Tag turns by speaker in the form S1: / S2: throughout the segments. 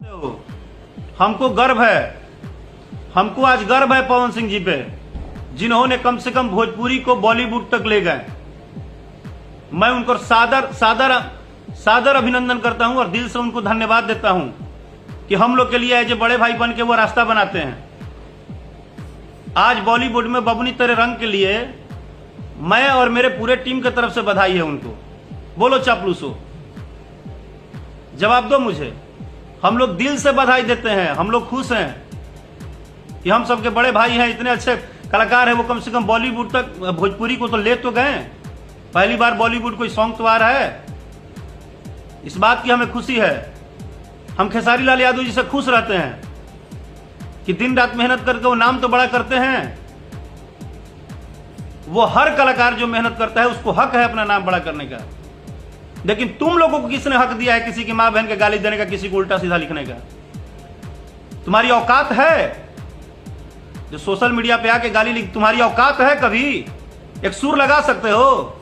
S1: हमको गर्व है, हमको आज गर्व है पवन सिंह जी पे, जिन्होंने कम से कम भोजपुरी को बॉलीवुड तक ले गए। मैं उनको सादर सादर सादर अभिनंदन करता हूं और दिल से उनको धन्यवाद देता हूं कि हम लोग के लिए एज ए बड़े भाई बन के वो रास्ता बनाते हैं। आज बॉलीवुड में बबुनी तेरे रंग के लिए मैं और मेरे पूरे टीम की तरफ से बधाई है उनको। बोलो चापलूसो, जवाब दो मुझे। हम लोग दिल से बधाई देते हैं, हम लोग खुश हैं कि हम सबके बड़े भाई हैं, इतने अच्छे कलाकार हैं, वो कम से कम बॉलीवुड तक भोजपुरी को तो ले तो गए। पहली बार बॉलीवुड कोई सॉन्ग तो आ रहा है, इस बात की हमें खुशी है। हम खेसारी लाल यादव जी से खुश रहते हैं कि दिन रात मेहनत करके वो नाम तो बड़ा करते हैं। वो हर कलाकार जो मेहनत करता है उसको हक है अपना नाम बड़ा करने का, लेकिन तुम लोगों को किसने हक दिया है किसी की मां बहन के गाली देने का, किसी को उल्टा सीधा लिखने का? तुम्हारी औकात है जो सोशल मीडिया पे आके गाली लिख? तुम्हारी औकात है? कभी एक सुर लगा सकते हो,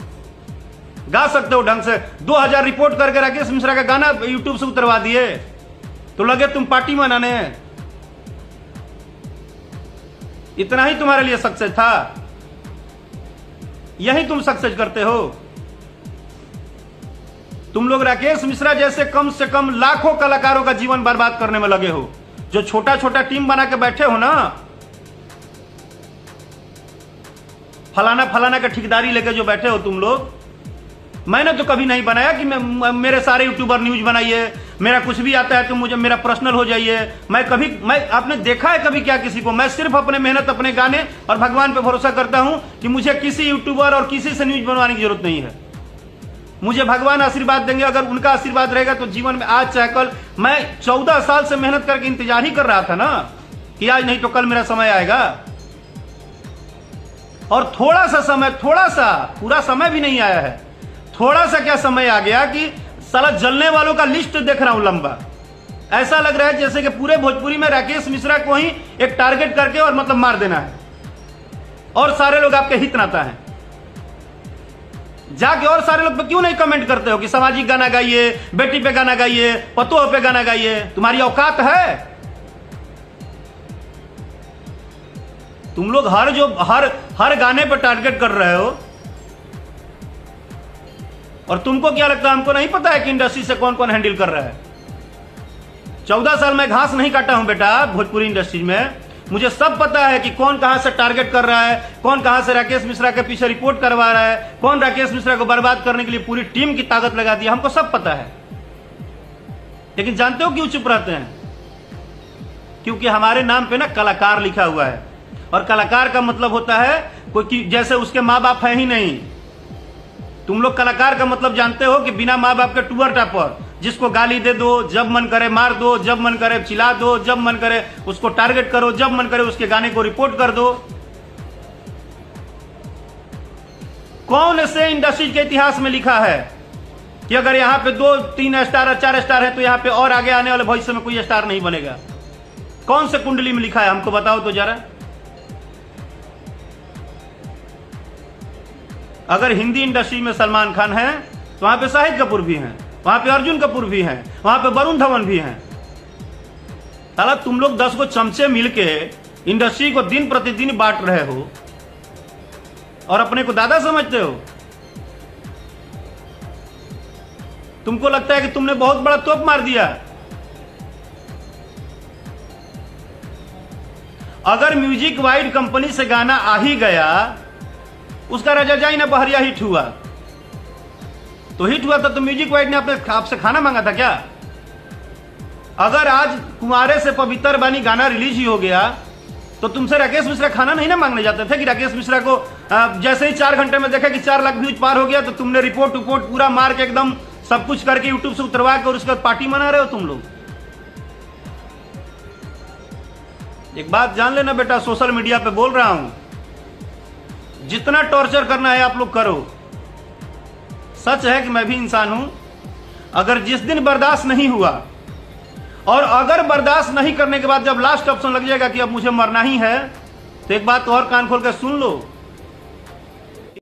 S1: गा सकते हो ढंग से? 2000 रिपोर्ट करके राकेश मिश्रा का गाना यूट्यूब से उतरवा दिए तो लगे तुम पार्टी मनाने। इतना ही तुम्हारे लिए सक्सेस था? यही तुम सक्सेस करते हो? तुम लोग राकेश मिश्रा जैसे कम से कम लाखों कलाकारों का जीवन बर्बाद करने में लगे हो। जो छोटा छोटा टीम बना के बैठे हो ना, फलाना फलाना का ठेकेदारी लेके जो बैठे हो तुम लोग, मैंने तो कभी नहीं बनाया कि मेरे सारे यूट्यूबर न्यूज बनाइए, मेरा कुछ भी आता है तो मुझे मेरा पर्सनल हो जाइए। मैं आपने देखा है कभी क्या किसी को? मैं सिर्फ अपने मेहनत, अपने गाने और भगवान पे भरोसा करता हूं कि मुझे किसी यूट्यूबर और किसी से न्यूज बनवाने की जरूरत नहीं है। मुझे भगवान आशीर्वाद देंगे, अगर उनका आशीर्वाद रहेगा तो जीवन में आज चाहे कल। मैं 14 साल से मेहनत करके इंतजार ही कर रहा था ना कि आज नहीं तो कल मेरा समय आएगा। और थोड़ा सा समय, थोड़ा सा, पूरा समय भी नहीं आया है, थोड़ा सा क्या समय आ गया कि साला जलने वालों का लिस्ट देख रहा हूं लंबा। ऐसा लग रहा है जैसे कि पूरे भोजपुरी में राकेश मिश्रा को ही एक टारगेट करके और मतलब मार देना है, और सारे लोग आपके हित नाता है। जाके और सारे लोग पे क्यों नहीं कमेंट करते हो कि सामाजिक गाना गाइए, बेटी पे गाना गाइए, पतोह पे गाना गाइए? तुम्हारी औकात है? तुम लोग हर गाने पर टारगेट कर रहे हो। और तुमको क्या लगता है हमको नहीं पता है कि इंडस्ट्री से कौन कौन हैंडल कर रहा है? 14 साल मैं घास नहीं काटा हूं बेटा भोजपुरी इंडस्ट्री में। मुझे सब पता है कि कौन कहां से टारगेट कर रहा है, कौन कहां से राकेश मिश्रा के पीछे रिपोर्ट करवा रहा है, कौन राकेश मिश्रा को बर्बाद करने के लिए पूरी टीम की ताकत लगा दी, हमको सब पता है। लेकिन जानते हो क्यों चुप रहते हैं? क्योंकि हमारे नाम पे ना कलाकार लिखा हुआ है, और कलाकार का मतलब होता है कोई जैसे उसके माँ बाप है ही नहीं। तुम लोग कलाकार का मतलब जानते हो कि बिना माँ बाप के टूअर टापर, जिसको गाली दे दो, जब मन करे मार दो, जब मन करे चिल्ला दो, जब मन करे उसको टारगेट करो, जब मन करे उसके गाने को रिपोर्ट कर दो। कौन से इंडस्ट्री के इतिहास में लिखा है कि अगर यहां पे 2, 3 स्टार, 4 स्टार है तो यहां पे और आगे आने वाले भविष्य में कोई स्टार नहीं बनेगा? कौन से कुंडली में लिखा है? हमको बताओ तो जरा। अगर हिंदी इंडस्ट्री में सलमान खान है तो वहां पे शाहिद कपूर भी हैं, वहां पे अर्जुन कपूर भी हैं, वहां पे वरुण धवन भी हैं। साला तुम लोग 10 को चमचे मिलके इंडस्ट्री को दिन प्रतिदिन बांट रहे हो और अपने को दादा समझते हो। तुमको लगता है कि तुमने बहुत बड़ा तोप मार दिया। अगर म्यूजिक वाइड कंपनी से गाना आ ही गया, उसका रजाजाई ना बहरिया हिट हुआ तो हिट हुआ था तो म्यूजिक वाइड ने आपसे खाना मांगा था क्या? अगर आज कुंवारे से पवित्र बानी गाना रिलीज ही हो गया तो तुमसे राकेश मिश्रा खाना नहीं ना मांगने जाते थे कि राकेश मिश्रा को जैसे ही 4 घंटे में देखा कि 4 लाख व्यूज पार हो गया तो तुमने रिपोर्ट पूरा मार के एकदम सब कुछ करके यूट्यूब से उतरवा के और उसके बाद पार्टी मना रहे हो तुम लोग। एक बात जान लेना बेटा, सोशल मीडिया पे बोल रहा हूं, जितना टॉर्चर करना है आप लोग करो। सच है कि मैं भी इंसान हूं। अगर जिस दिन बर्दाश्त नहीं हुआ, और अगर बर्दाश्त नहीं करने के बाद जब लास्ट ऑप्शन लग जाएगा कि अब मुझे मरना ही है, तो एक बात और कान खोल कर सुन लो,